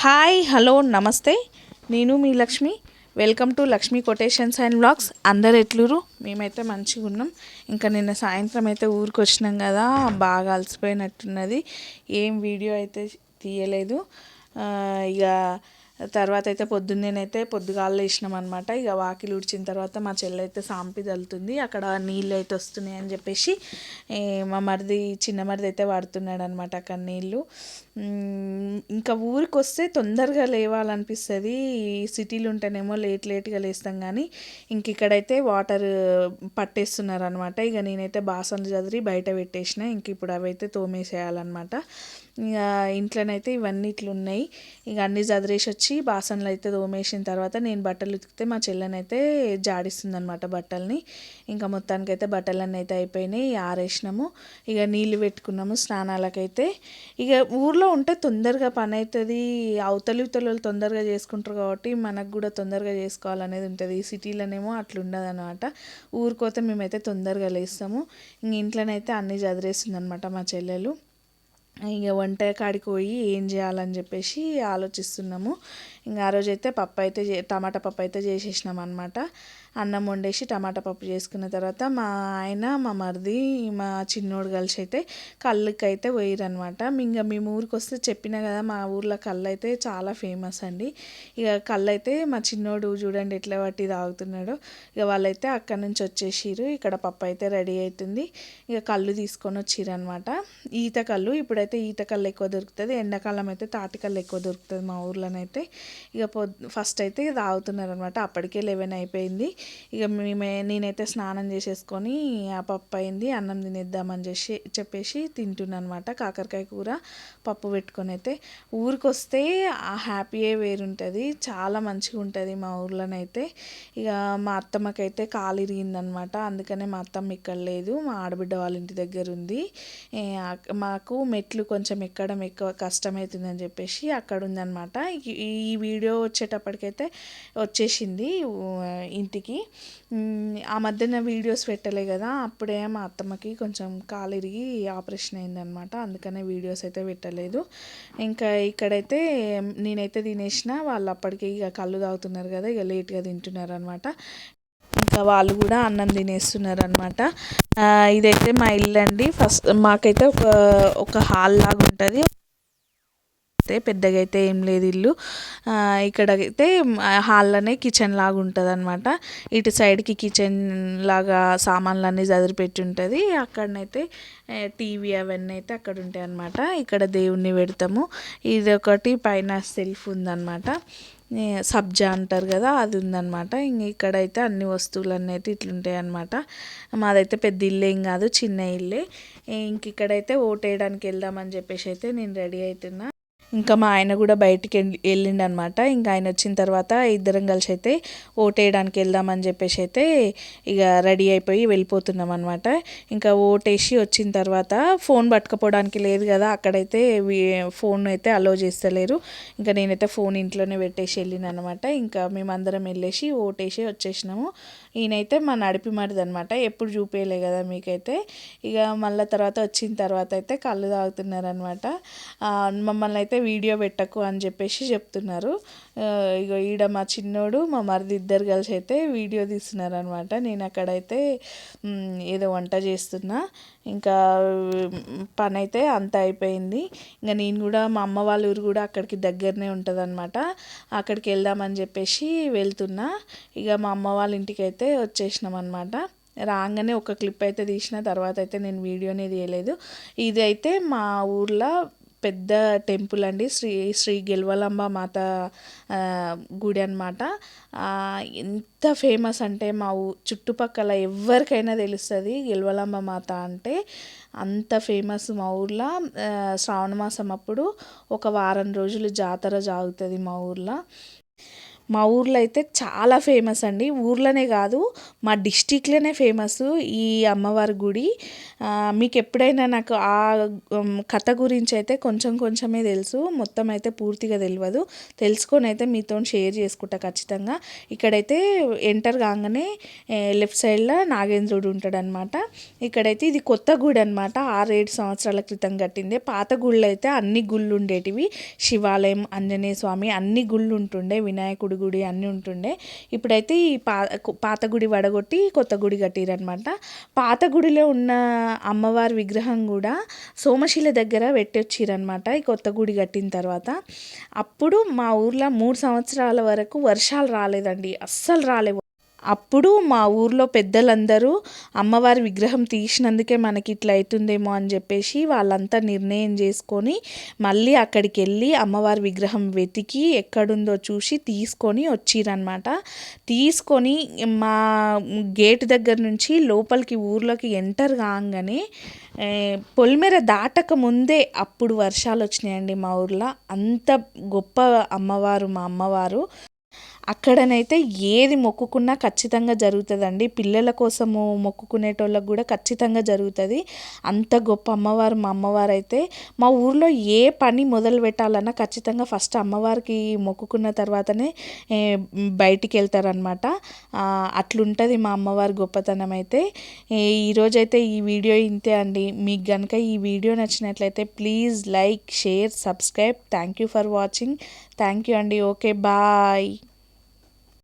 Hi hello నమస్తే. నేను మీ Lakshmi. Welcome to Lakshmi quotations and vlogs. అందరు ఎట్లురు? మేమైతే మంచిగా ఉన్నాం. ఇంకా నిన్న సాయంత్రం అయితే ఊరికి వచ్చినాం కదా, బాగా అలసిపోయినట్టున్నది. ఏం వీడియో అయితే తీయలేదు. ఇక తర్వాత అయితే పొద్దున్నేనైతే పొద్దుగాల లేచినాం అనమాట. ఇక వాకిలి ఉడిచిన తర్వాత మా చెల్లి అయితే సాంపి చల్లుతుంది. అక్కడ నీళ్ళు అయితే వస్తున్నాయి అని చెప్పేసి మా చిన్న మరిది అయితే వాడుతున్నాడు అనమాట అక్కడ నీళ్ళు. ఇంకా ఊరికి వస్తే తొందరగా లేవాలనిపిస్తుంది. సిటీలు ఉంటేనేమో లేట్గా లేస్తాం, కానీ ఇంక ఇక్కడైతే వాటర్ పట్టేస్తున్నారు అనమాట. ఇక నేనైతే బాసనలు చదిరి బయట పెట్టేసిన. ఇంక ఇప్పుడు అవైతే తోమేసేయాలన్నమాట. ఇక ఇంట్లోనైతే ఇవన్నీ ఇట్లున్నాయి. ఇక అన్నీ చదిరేసి వచ్చి బాసనలు అయితే తోమేసిన తర్వాత నేను బట్టలు ఉతికితే మా చెల్లెనైతే జాడిస్తుంది అనమాట బట్టల్ని. ఇంకా మొత్తానికైతే బట్టలన్నీ అయితే అయిపోయినాయి, ఆరేసినాము. ఇక నీళ్ళు పెట్టుకున్నాము స్నానాలకైతే. ఇక ఊర్లో ఉంటే తొందరగా పని అవుతుంది. అవతలి వాళ్ళు తొందరగా చేసుకుంటారు కాబట్టి మనకు కూడా తొందరగా చేసుకోవాలనేది ఉంటుంది. ఈ సిటీలోనేమో అట్లా ఉండదు అనమాట. ఊరికోతే మేమైతే తొందరగా లేస్తాము. ఇంక ఇంట్లోనైతే అన్నీ చదిరేస్తుంది అనమాట మా చెల్లెలు. ఇక వంట కాడికి పోయి ఏం చేయాలని చెప్పేసి ఆలోచిస్తున్నాము. ఇంకా ఆ రోజైతే టమాటా పప్పు అయితే చేసేసినాం అనమాట. అన్నం వండేసి టమాటా పప్పు చేసుకున్న తర్వాత మా ఆయన, మా మరిది, మా చిన్నోడు కలిసి అయితే కళ్ళుకి అయితే పోయిరనమాట. ఇంకా మేము ఊరికి వస్తే చెప్పినా కదా, మా ఊర్లో కళ్ళు అయితే చాలా ఫేమస్ అండి. ఇక కళ్ళు అయితే మా చిన్నోడు చూడండి ఎట్లా పట్టి తాగుతున్నాడో. ఇక వాళ్ళైతే అక్కడి నుంచి వచ్చేసిరు. ఇక్కడ పప్పు అయితే రెడీ అవుతుంది. ఇక కళ్ళు తీసుకొని వచ్చిరనమాట. ఈత కళ్ళు ఇప్పుడైతే ఈత కళ్ళు ఎక్కువ దొరుకుతుంది. ఎండాకాలం అయితే తాటి కళ్ళు ఎక్కువ దొరుకుతుంది మా ఊర్లోనైతే. ఇక ఫస్ట్ అయితే తాగుతున్నారు అనమాట. అప్పటికే 11 అయిపోయింది. ఇక నేనైతే స్నానం చేసేసుకొని ఆ పప్పు అయింది, అన్నం తినేద్దామని చెప్పేసి తింటున్నాను అనమాట. కాకరకాయ కూర పప్పు పెట్టుకొని అయితే. ఊరికి వస్తే ఆ హ్యాపీయే వేరుంటుంది. చాలా మంచిగా ఉంటుంది మా ఊర్లోనైతే. ఇక మా అత్తమ్మకైతే కాలు ఇరిగిందనమాట. అందుకనే మా అత్తమ్మ ఇక్కడ లేదు, మా ఆడబిడ్డ వాళ్ళ ఇంటి దగ్గర ఉంది. మాకు మెట్లు కొంచెం ఎక్కడం ఎక్కువ కష్టమవుతుందని చెప్పేసి అక్కడ ఉందన్నమాట. ఈ వీడియో వచ్చేటప్పటికైతే వచ్చేసింది ఇంటికి. ఆ మధ్యన వీడియోస్ పెట్టలే కదా, అప్పుడే మా అత్తమ్మకి కొంచెం కాలు ఇరిగి ఆపరేషన్ అయిందనమాట. అందుకనే వీడియోస్ అయితే పెట్టలేదు. ఇంకా ఇక్కడైతే నేనైతే తినేసిన, వాళ్ళు అప్పటికి ఇక కళ్ళు తాగుతున్నారు కదా, ఇక లేట్గా తింటున్నారు అనమాట. ఇంకా వాళ్ళు కూడా అన్నం తినేస్తున్నారు అనమాట. ఇదైతే మా ఇల్లు అండి. ఫస్ట్ మాకైతే ఒక హాల్ లాగా ఉంటుంది. పెద్దగా అయితే ఏం లేదు ఇల్లు. ఇక్కడైతే హాల్లోనే కిచెన్ లాగా ఉంటుంది అనమాట. ఇటు సైడ్కి కిచెన్ లాగా సామాన్లు అన్నీ చదిరిపెట్టి ఉంటుంది. అక్కడనైతే టీవీ అవన్నీ అయితే అక్కడ ఉంటాయి అనమాట. ఇక్కడ దేవుణ్ణి పెడతాము. ఇది ఒకటి పైన సెల్ఫ్ ఉందన్నమాట. సబ్జా అంటారు కదా, అది ఉందన్నమాట. ఇంక ఇక్కడైతే అన్ని వస్తువులన్నీ అయితే ఇట్లుంటాయి అన్నమాట. మాదైతే పెద్ద ఇల్లు ఏం కాదు, చిన్న ఇల్లే. ఇంక ఇక్కడైతే ఓటేయడానికి వెళ్దామని చెప్పేసి అయితే నేను రెడీ అవుతున్నా. ఇంకా మా ఆయన కూడా బయటికి వెళ్ళిండనమాట. ఇంకా ఆయన వచ్చిన తర్వాత ఇద్దరం కలిసి అయితే ఓటేయడానికి వెళ్దామని చెప్పేసి అయితే ఇక రెడీ అయిపోయి వెళ్ళిపోతున్నాం అనమాట. ఇంకా ఓటేసి వచ్చిన తర్వాత ఫోన్ పట్టుకపోవడానికి లేదు కదా, అక్కడైతే ఫోన్ అయితే అలో చేస్తలేరు. ఇంకా నేనైతే ఫోన్ ఇంట్లోనే పెట్టేసి వెళ్ళిన అనమాట. ఇంకా మేమందరం వెళ్ళేసి ఓటేసి వచ్చేసినాము. ఈయనైతే మా నడిపి మరిది అనమాట. ఎప్పుడు చూపేయలే కదా మీకైతే. ఇక మళ్ళీ తర్వాత వచ్చిన తర్వాత అయితే కళ్ళు తాగుతున్నారనమాట. మమ్మల్ని అయితే వీడియో పెట్టకు అని చెప్పేసి చెప్తున్నారు. ఇక ఈడ మా చిన్నోడు, మా మరిది ఇద్దరు కలిసి అయితే వీడియో తీస్తున్నారు అనమాట. నేను అక్కడైతే ఏదో వంట చేస్తున్నా. ఇంకా పని అయితే అంత అయిపోయింది. ఇంకా నేను కూడా మా అమ్మ వాళ్ళ ఊరు కూడా అక్కడికి దగ్గరనే ఉంటుంది అనమాట. అక్కడికి వెళ్దామని చెప్పేసి వెళ్తున్నా. ఇక మా అమ్మ వాళ్ళ ఇంటికి అయితే వచ్చేసినాం అనమాట. రాగానే ఒక క్లిప్ అయితే తీసిన, తర్వాత అయితే నేను వీడియోనే తీయలేదు. ఇది అయితే మా ఊర్లో పెద్ద టెంపుల్ అండి. శ్రీ గెలవలాంబ మాత గుడి అనమాట. ఎంత ఫేమస్ అంటే మా చుట్టుపక్కల ఎవరికైనా తెలుస్తుంది గెలవలాంబ మాత అంటే. అంత ఫేమస్ మా ఊర్లో. శ్రావణ మాసం అప్పుడు ఒక వారం రోజులు జాతర జాగుతుంది మా ఊర్లో. మా ఊర్లో అయితే చాలా ఫేమస్ అండి. ఊర్లోనే కాదు మా డిస్టిక్లోనే ఫేమస్ ఈ అమ్మవారి గుడి. మీకు ఎప్పుడైనా నాకు ఆ కథ గురించి అయితే కొంచెం కొంచెమే తెలుసు, మొత్తం అయితే పూర్తిగా తెలియదు. తెలుసుకొని అయితే మీతో షేర్ చేసుకుంటా ఖచ్చితంగా. ఇక్కడైతే ఎంటర్ కాగానే లెఫ్ట్ సైడ్లో నాగేంద్రుడు ఉంటాడనమాట. ఇక్కడైతే ఇది కొత్త గుడి అనమాట, 6-7 సంవత్సరాల క్రితం కట్టిందే. పాత గుళ్ళు అయితే అన్ని గుళ్ళు ఉండేటివి, శివాలయం, ఆంజనేయ స్వామి అన్ని గుళ్ళు ఉంటుండే, వినాయకుడి గుడి అన్నీ ఉంటుండే. ఇప్పుడైతే ఈ పాత గుడి వడగొట్టి కొత్త గుడి కట్టిరనమాట. పాత గుడిలో ఉన్న అమ్మవారి విగ్రహం కూడా సోమశిల దగ్గర పెట్టొచ్చిరనమాట ఈ కొత్త గుడి కట్టిన తర్వాత. అప్పుడు మా ఊర్లో 3 సంవత్సరాల వరకు వర్షాలు రాలేదండి, అస్సలు రాలేవు. అప్పుడు మా ఊర్లో పెద్దలందరూ అమ్మవారి విగ్రహం తీసినందుకే మనకి ఇట్లా అవుతుందేమో అని చెప్పేసి వాళ్ళంతా నిర్ణయం చేసుకొని మళ్ళీ అక్కడికి వెళ్ళి అమ్మవారి విగ్రహం వెతికి ఎక్కడుందో చూసి తీసుకొని వచ్చిరనమాట. తీసుకొని మా గేట్ దగ్గర నుంచి లోపలికి ఊర్లోకి ఎంటర్ కాగానే పొలిమేర దాటక ముందే అప్పుడు వర్షాలు వచ్చినాయండి మా ఊర్లో. అంత గొప్ప అమ్మవారు మా అమ్మవారు. అక్కడనైతే ఏది మొక్కుకున్నా ఖచ్చితంగా జరుగుతుందండి. పిల్లల కోసము మొక్కుకునేటోళ్ళకి కూడా ఖచ్చితంగా జరుగుతుంది. అంత గొప్ప అమ్మవారు మా అమ్మవారు. అయితే మా ఊర్లో ఏ పని మొదలు పెట్టాలన్నా ఖచ్చితంగా ఫస్ట్ అమ్మవారికి మొక్కుకున్న తర్వాతనే బయటికి వెళ్తారనమాట. అట్లుంటుంది మా అమ్మవారి గొప్పతనం. అయితే ఈరోజైతే ఈ వీడియో ఇంతే అండి. మీకు కనుక ఈ వీడియో నచ్చినట్లయితే please like, share, subscribe. Thank you for watching. Thank you అండి. Okay, bye.